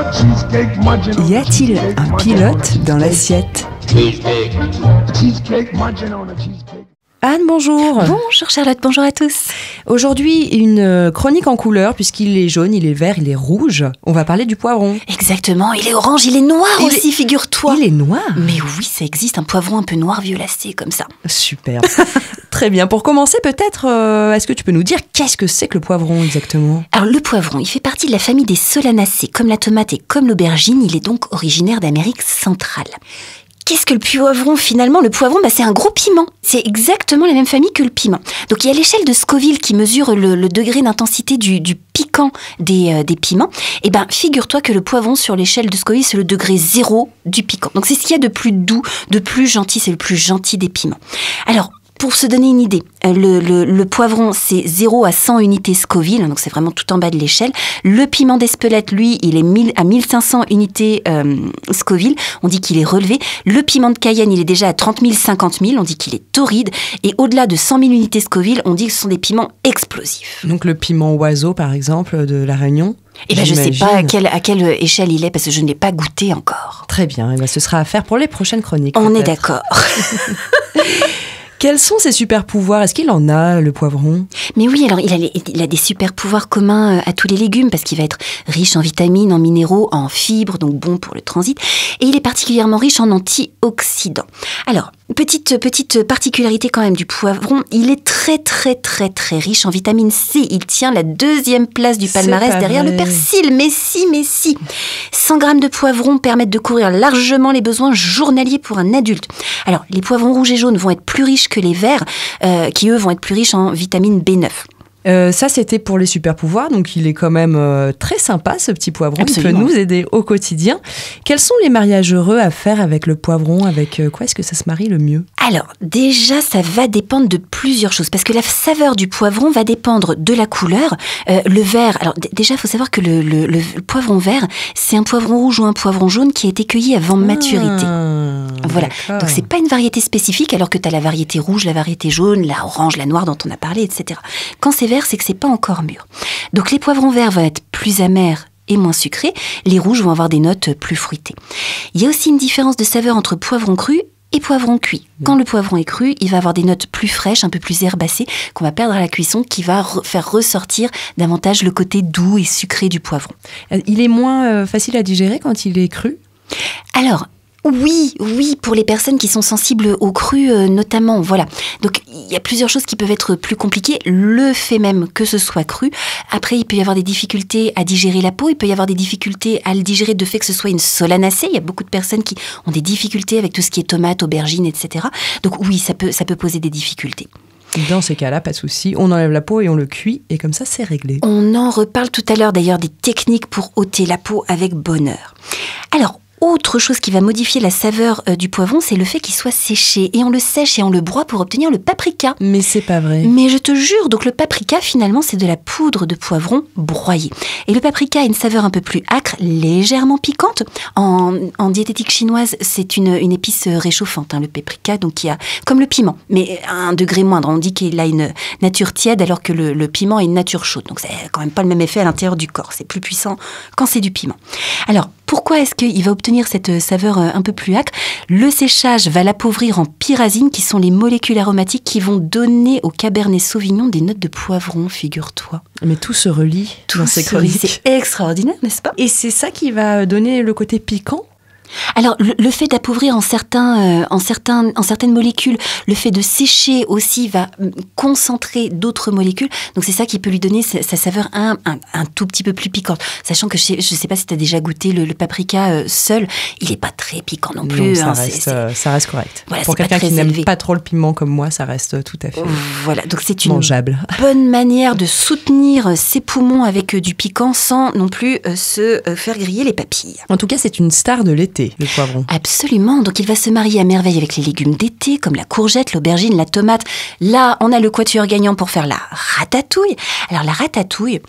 Y a-t-il un pilote dans l'assiette? Anne, bonjour. Bonjour Charlotte, bonjour à tous. Aujourd'hui, une chronique en couleur, puisqu'il est jaune, il est vert, il est rouge. On va parler du poivron. Exactement, il est orange, il est noir aussi, figure-toi. Il est noir? Mais oui, ça existe, un poivron un peu noir violacé, comme ça. Super. Très bien. Pour commencer, peut-être, est-ce que tu peux nous dire qu'est-ce que c'est que le poivron exactement? Alors le poivron, il fait partie de la famille des solanacées. Comme la tomate et comme l'aubergine, il est donc originaire d'Amérique centrale. Qu'est-ce que le poivron finalement? Le poivron, c'est un gros piment. C'est exactement la même famille que le piment. Donc il y a l'échelle de Scoville qui mesure le degré d'intensité du piquant des piments. Et figure-toi que le poivron sur l'échelle de Scoville, c'est le degré 0 du piquant. Donc c'est ce qu'il y a de plus doux, de plus gentil, c'est le plus gentil des piments. Alors, pour se donner une idée, le poivron, c'est 0 à 100 unités Scoville, donc c'est vraiment tout en bas de l'échelle. Le piment d'Espelette, lui, il est à 1500 unités Scoville, on dit qu'il est relevé. Le piment de Cayenne, il est déjà à 30 000, 50 000, on dit qu'il est torride. Et au-delà de 100 000 unités Scoville, on dit que ce sont des piments explosifs. Donc le piment oiseau, par exemple, de La Réunion? Je ne sais pas à quelle échelle il est, parce que je ne l'ai pas goûté encore. Très bien, ce sera à faire pour les prochaines chroniques. On est d'accord. Quels sont ses super pouvoirs? Est-ce qu'il en a, le poivron? Mais oui, alors il a des super pouvoirs communs à tous les légumes, parce qu'il va être riche en vitamines, en minéraux, en fibres, donc bon pour le transit. Et il est particulièrement riche en antioxydants. Alors, petite particularité quand même du poivron, il est très très très très riche en vitamine C. Il tient la 2e place du palmarès derrière le persil. Mais si 100 grammes de poivron permettent de couvrir largement les besoins journaliers pour un adulte. Alors, les poivrons rouges et jaunes vont être plus riches que les verts, qui eux vont être plus riches en vitamine B9. Ça, c'était pour les super pouvoirs, donc il est quand même très sympa, ce petit poivron. Absolument. Il peut nous aider au quotidien. Quels sont les mariages heureux à faire avec le poivron? Avec quoi est-ce que ça se marie le mieux? Alors, déjà, ça va dépendre de plusieurs choses, parce que la saveur du poivron va dépendre de la couleur. Le vert, alors déjà, il faut savoir que le poivron vert, c'est un poivron rouge ou un poivron jaune qui a été cueilli avant maturité. Voilà, d'accord. Donc c'est pas une variété spécifique, alors que tu as la variété rouge, la variété jaune, la orange, la noire dont on a parlé, etc. Quand c'est vert, c'est que c'est pas encore mûr. Donc les poivrons verts vont être plus amers et moins sucrés, les rouges vont avoir des notes plus fruitées. Il y a aussi une différence de saveur entre poivron cru et poivron cuit. Quand le poivron est cru, il va avoir des notes plus fraîches, un peu plus herbacées, qu'on va perdre à la cuisson, qui va faire ressortir davantage le côté doux et sucré du poivron. Il est moins facile à digérer quand il est cru? Alors, oui, pour les personnes qui sont sensibles au cru notamment, voilà. Donc, il y a plusieurs choses qui peuvent être plus compliquées. Le fait même que ce soit cru. Après, il peut y avoir des difficultés à digérer la peau. Il peut y avoir des difficultés à le digérer de fait que ce soit une solanacée. Il y a beaucoup de personnes qui ont des difficultés avec tout ce qui est tomates, aubergines, etc. Donc oui, ça peut poser des difficultés. Dans ces cas-là, pas de souci, on enlève la peau et on le cuit, et comme ça, c'est réglé. On en reparle tout à l'heure, d'ailleurs, des techniques pour ôter la peau avec bonheur. Alors, autre chose qui va modifier la saveur du poivron, c'est le fait qu'il soit séché. Et on le sèche et on le broie pour obtenir le paprika. Mais c'est pas vrai. Mais je te jure, donc le paprika, finalement, c'est de la poudre de poivron broyée. Et le paprika a une saveur un peu plus âcre, légèrement piquante. En diététique chinoise, c'est une épice réchauffante, le paprika, donc qui a, comme le piment, mais à un degré moindre. On dit qu'il a une nature tiède, alors que le piment a une nature chaude. Donc c'est quand même pas le même effet à l'intérieur du corps. C'est plus puissant quand c'est du piment. Alors, pourquoi est-ce qu'il va obtenir cette saveur un peu plus âcre? Le séchage va l'appauvrir en pyrazine, qui sont les molécules aromatiques qui vont donner au Cabernet Sauvignon des notes de poivron, figure-toi. Mais tout se relie dans ces chroniques. C'est extraordinaire, n'est-ce pas? Et c'est ça qui va donner le côté piquant? Alors, le fait d'appauvrir en certaines molécules, le fait de sécher aussi va concentrer d'autres molécules. Donc, c'est ça qui peut lui donner sa saveur un tout petit peu plus piquante. Sachant que je ne sais pas si tu as déjà goûté le paprika seul, il n'est pas très piquant non plus. Non, ça reste correct. Voilà, pour quelqu'un qui n'aime pas trop le piment comme moi, ça reste tout à fait voilà, donc c'est une mangeable. Bonne manière de soutenir ses poumons avec du piquant sans non plus se faire griller les papilles. En tout cas, c'est une star de l'été. Le poivron. Absolument, donc il va se marier à merveille avec les légumes d'été, comme la courgette, l'aubergine, la tomate. Là, on a le quatuor gagnant pour faire la ratatouille. Alors la ratatouille,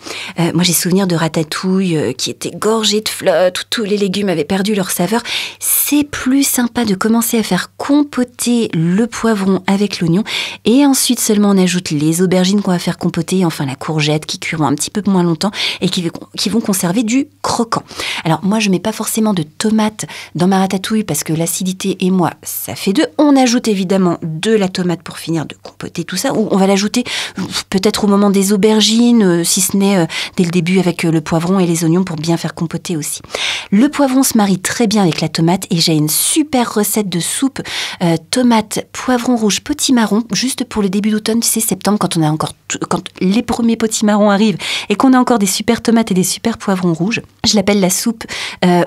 moi j'ai souvenir de ratatouille qui était gorgée de flotte, où tous les légumes avaient perdu leur saveur. C'est plus sympa de commencer à faire compoter le poivron avec l'oignon, et ensuite seulement on ajoute les aubergines qu'on va faire compoter, et enfin la courgette qui cuiront un petit peu moins longtemps et qui vont conserver du croquant. Alors moi, je mets pas forcément de tomates dans ma ratatouille parce que l'acidité et moi, ça fait deux. On ajoute évidemment de la tomate pour finir de compoter tout ça, ou on va l'ajouter peut-être au moment des aubergines, si ce n'est dès le début avec le poivron et les oignons pour bien faire compoter aussi. Le poivron se marie très bien avec la tomate et j'ai une super recette de soupe tomate, poivron rouge, potimarron, juste pour le début d'automne, tu sais, septembre, quand les premiers potimarrons arrivent et qu'on a encore des super tomates et des super poivrons rouges. Je l'appelle la soupe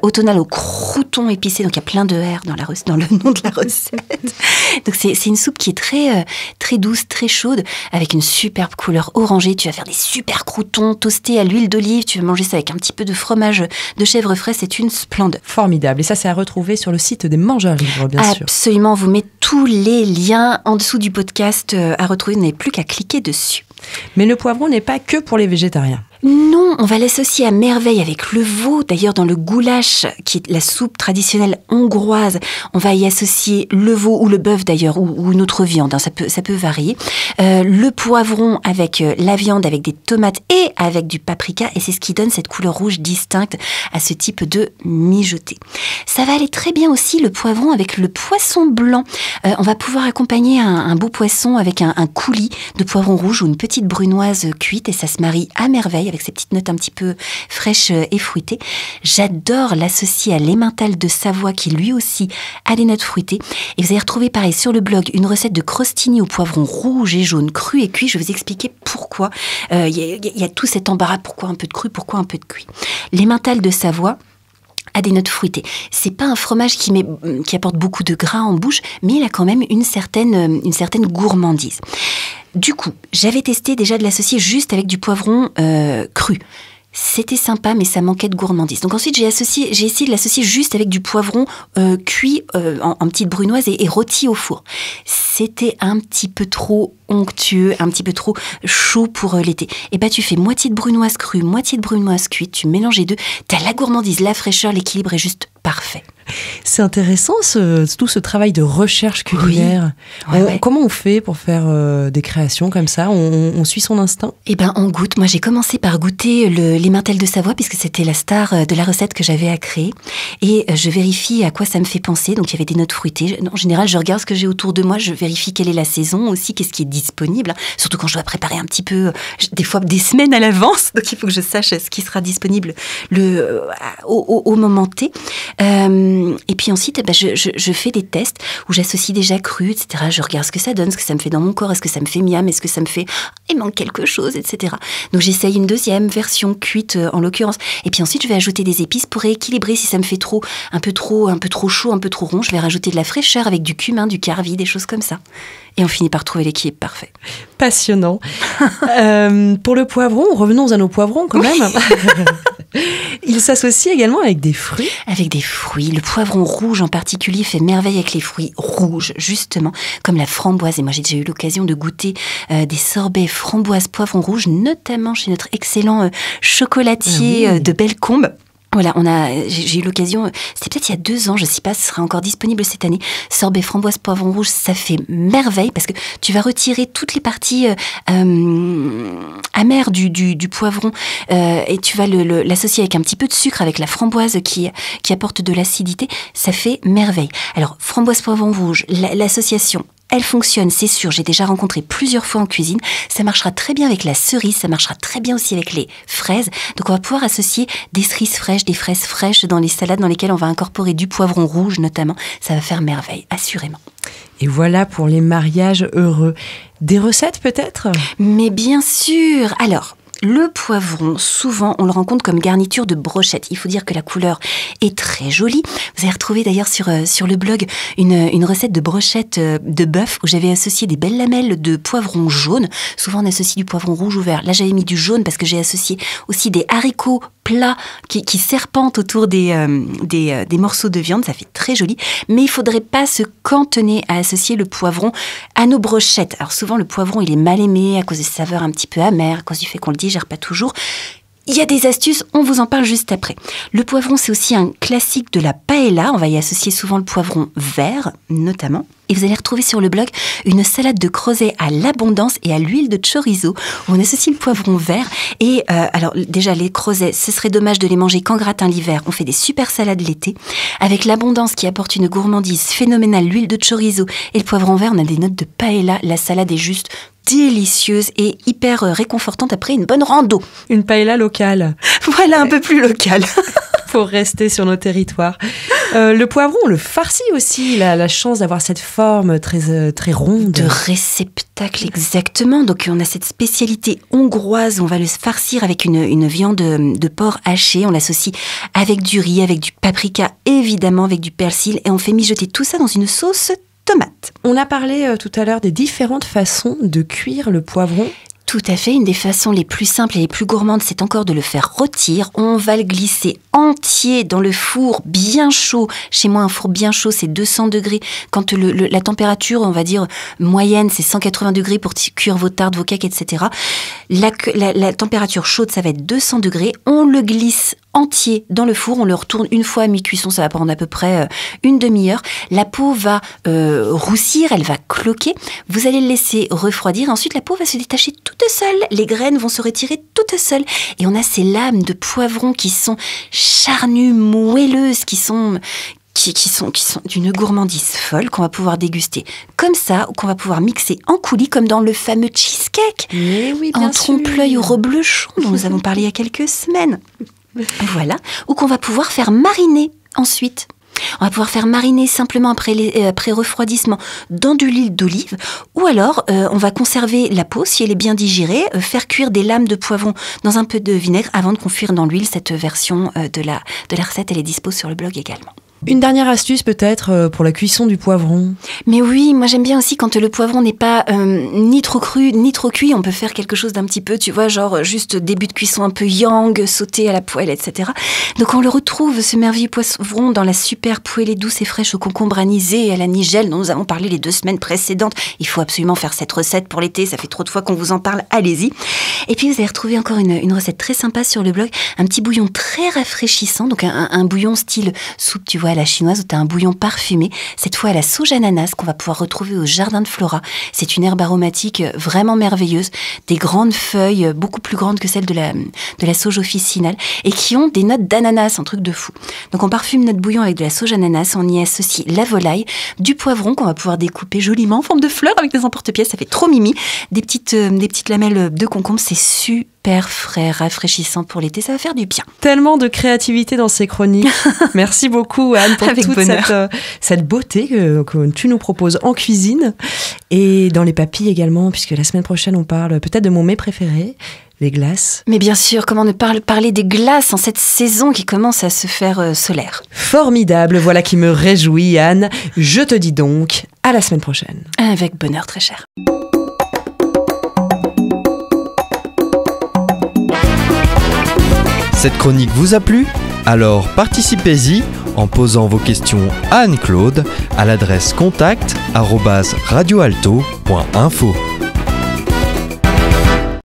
automnale au crouton épicé, donc il y a plein de R dans le nom de la recette. Donc c'est une soupe qui est très, très douce, très chaude, avec une superbe couleur orangée. Tu vas faire des super croûtons toastés à l'huile d'olive, tu vas manger ça avec un petit peu de fromage de chèvre frais, c'est une splendeur. Formidable, et ça c'est à retrouver sur le site des Mangeurs Libres, bien sûr. Absolument, on vous met tous les liens en dessous du podcast à retrouver, vous n'avez plus qu'à cliquer dessus. Mais le poivron n'est pas que pour les végétariens. Non, on va l'associer à merveille avec le veau. D'ailleurs, dans le goulash, qui est la soupe traditionnelle hongroise, on va y associer le veau ou le bœuf d'ailleurs, ou une autre viande, hein, ça peut varier. Le poivron avec la viande, avec des tomates et avec du paprika, et c'est ce qui donne cette couleur rouge distincte à ce type de mijoté. Ça va aller très bien aussi, le poivron, avec le poisson blanc. On va pouvoir accompagner un beau poisson avec un coulis de poivron rouge ou une petite brunoise cuite, et ça se marie à merveille avec ces petites notes un petit peu fraîches et fruitées. J'adore l'associer à l'emmental de Savoie qui lui aussi a des notes fruitées. Et vous allez retrouver pareil sur le blog une recette de crostini au poivron rouge et jaune, cru et cuit. Je vais vous expliquer pourquoi. Il y a tout cet embarras, pourquoi un peu de cru, pourquoi un peu de cuit. L'emmental de Savoie a des notes fruitées. C'est pas un fromage qui apporte beaucoup de gras en bouche, mais il a quand même une certaine gourmandise. Du coup, j'avais testé déjà de l'associer juste avec du poivron cru. C'était sympa, mais ça manquait de gourmandise. Donc ensuite, j'ai essayé de l'associer juste avec du poivron cuit en petite brunoise et rôti au four. C'était un petit peu trop onctueux, un petit peu trop chaud pour l'été. Et bah tu fais moitié de brunoise crue, moitié de brunoise cuite, tu mélanges les deux, t'as la gourmandise, la fraîcheur, l'équilibre est juste parfait. C'est intéressant tout ce travail de recherche culinaire. Oui. Ouais. Comment on fait pour faire des créations comme ça ? On suit son instinct ? Eh ben on goûte. Moi j'ai commencé par goûter l'emmental de Savoie puisque c'était la star de la recette que j'avais à créer. Et je vérifie à quoi ça me fait penser. Donc il y avait des notes fruitées. En général je regarde ce que j'ai autour de moi, je vérifie quelle est la saison aussi, qu'est-ce qui est disponible. Surtout quand je dois préparer un petit peu, des fois des semaines à l'avance. Donc il faut que je sache ce qui sera disponible au moment T. Et puis ensuite, je fais des tests où j'associe déjà cru, etc. Je regarde ce que ça donne, ce que ça me fait dans mon corps, est-ce que ça me fait miam, est-ce que ça me fait il manque quelque chose, etc. Donc j'essaye une deuxième version cuite en l'occurrence. Et puis ensuite, je vais ajouter des épices pour rééquilibrer si ça me fait un peu trop chaud, un peu trop rond. Je vais rajouter de la fraîcheur avec du cumin, du carvi, des choses comme ça. Et on finit par trouver l'équilibre parfait. Passionnant. Pour le poivron, revenons à nos poivrons quand même. Il s'associe également avec des fruits. Avec des fruits. Le poivron rouge en particulier fait merveille avec les fruits rouges, justement, comme la framboise. Et moi, j'ai déjà eu l'occasion de goûter des sorbets framboise poivron rouge, notamment chez notre excellent chocolatier de Bellecombe. Voilà, j'ai eu l'occasion, c'était peut-être il y a 2 ans, je ne sais pas, ce sera encore disponible cette année. Sorbet framboise poivron rouge, ça fait merveille parce que tu vas retirer toutes les parties amères du poivron et tu vas l'associer avec un petit peu de sucre, avec la framboise qui apporte de l'acidité. Ça fait merveille. Alors, framboise poivron rouge, l'association, elle fonctionne, c'est sûr. J'ai déjà rencontré plusieurs fois en cuisine. Ça marchera très bien avec la cerise, ça marchera très bien aussi avec les fraises. Donc on va pouvoir associer des cerises fraîches, des fraises fraîches dans les salades dans lesquelles on va incorporer du poivron rouge notamment. Ça va faire merveille, assurément. Et voilà pour les mariages heureux. Des recettes peut-être ? Mais bien sûr. Alors, le poivron, souvent, on le rencontre comme garniture de brochette. Il faut dire que la couleur est très jolie. Vous allez retrouver d'ailleurs sur le blog une recette de brochette de bœuf où j'avais associé des belles lamelles de poivron jaune. Souvent, on associe du poivron rouge ou vert. Là, j'avais mis du jaune parce que j'ai associé aussi des haricots plats qui serpentent autour des morceaux de viande. Ça fait très joli. Mais il ne faudrait pas se cantonner à associer le poivron à nos brochettes. Alors souvent, le poivron, il est mal aimé à cause des saveurs un petit peu amères, à cause du fait qu'on le digère pas toujours. Il y a des astuces, on vous en parle juste après. Le poivron, c'est aussi un classique de la paella. On va y associer souvent le poivron vert, notamment. Et vous allez retrouver sur le blog une salade de crozet à l'abondance et à l'huile de chorizo, où on associe le poivron vert. Et alors déjà, les crozets, ce serait dommage de les manger qu'en gratin l'hiver. On fait des super salades l'été. Avec l'abondance qui apporte une gourmandise phénoménale, l'huile de chorizo et le poivron vert, on a des notes de paella. La salade est juste délicieuse et hyper réconfortante après une bonne rando. Une paella locale. Voilà, un peu plus locale. Pour rester sur nos territoires. Le poivron, on le farcit aussi. Il a la chance d'avoir cette forme très ronde. De réceptacle, exactement. Donc, on a cette spécialité hongroise. On va le farcir avec une viande de porc hachée. On l'associe avec du riz, avec du paprika, évidemment, avec du persil. Et on fait mijoter tout ça dans une sauce tomate. On a parlé tout à l'heure des différentes façons de cuire le poivron. Tout à fait, une des façons les plus simples et les plus gourmandes, c'est encore de le faire rôtir. On va le glisser entier dans le four bien chaud. Chez moi, un four bien chaud, c'est 200 degrés. Quand la température, on va dire, moyenne, c'est 180 degrés pour cuire vos tartes, vos cakes, etc. La température chaude, ça va être 200 degrés. On le glisse entier dans le four, on le retourne une fois à mi-cuisson, ça va prendre à peu près une demi-heure. La peau va roussir, elle va cloquer. Vous allez le laisser refroidir. Ensuite, la peau va se détacher toute seule. Les graines vont se retirer toutes seules. Et on a ces lames de poivron qui sont charnues, moelleuses, qui sont d'une gourmandise folle qu'on va pouvoir déguster comme ça ou qu'on va pouvoir mixer en coulis comme dans le fameux cheesecake. Mais oui, bien en trompe-l'œil au reblochon dont nous avons parlé il y a quelques semaines. Voilà, ou qu'on va pouvoir faire mariner ensuite. On va pouvoir faire mariner simplement après refroidissement dans de l'huile d'olive, ou alors on va conserver la peau si elle est bien digérée, faire cuire des lames de poivron dans un peu de vinaigre avant de confire dans l'huile. Cette version de la recette, elle est dispo sur le blog également. Une dernière astuce peut-être pour la cuisson du poivron. Mais oui, moi j'aime bien aussi quand le poivron n'est pas ni trop cru ni trop cuit. On peut faire quelque chose d'un petit peu, tu vois, genre juste début de cuisson un peu yang, sauté à la poêle, etc. Donc on le retrouve, ce merveilleux poivron, dans la super poêlée douce et fraîche au concombre anisé et à la nigelle dont nous avons parlé les 2 semaines précédentes. Il faut absolument faire cette recette pour l'été, ça fait trop de fois qu'on vous en parle, allez-y. Et puis vous allez retrouver encore une recette très sympa sur le blog, un petit bouillon très rafraîchissant, donc un bouillon style soupe, tu vois, à la chinoise, où tu as un bouillon parfumé, cette fois à la sauge ananas qu'on va pouvoir retrouver au jardin de Flora. C'est une herbe aromatique vraiment merveilleuse, des grandes feuilles, beaucoup plus grandes que celles de la sauge officinale, et qui ont des notes d'ananas, un truc de fou. Donc on parfume notre bouillon avec de la sauge ananas, on y associe la volaille, du poivron qu'on va pouvoir découper joliment en forme de fleurs avec des emporte-pièces, ça fait trop mimi, des petites lamelles de concombre, c'est super frais, rafraîchissant pour l'été, ça va faire du bien. Tellement de créativité dans ces chroniques. Merci beaucoup Anne pour avec toute cette beauté que tu nous proposes en cuisine et dans les papilles également, puisque la semaine prochaine on parle peut-être de mon mets préféré, les glaces. Mais bien sûr, comment ne pas parler des glaces en cette saison qui commence à se faire solaire. Formidable, voilà qui me réjouit Anne. Je te dis donc à la semaine prochaine. Avec bonheur très cher. Cette chronique vous a plu ? Alors participez-y en posant vos questions à Anne-Claude à l'adresse contact@radioalto.info.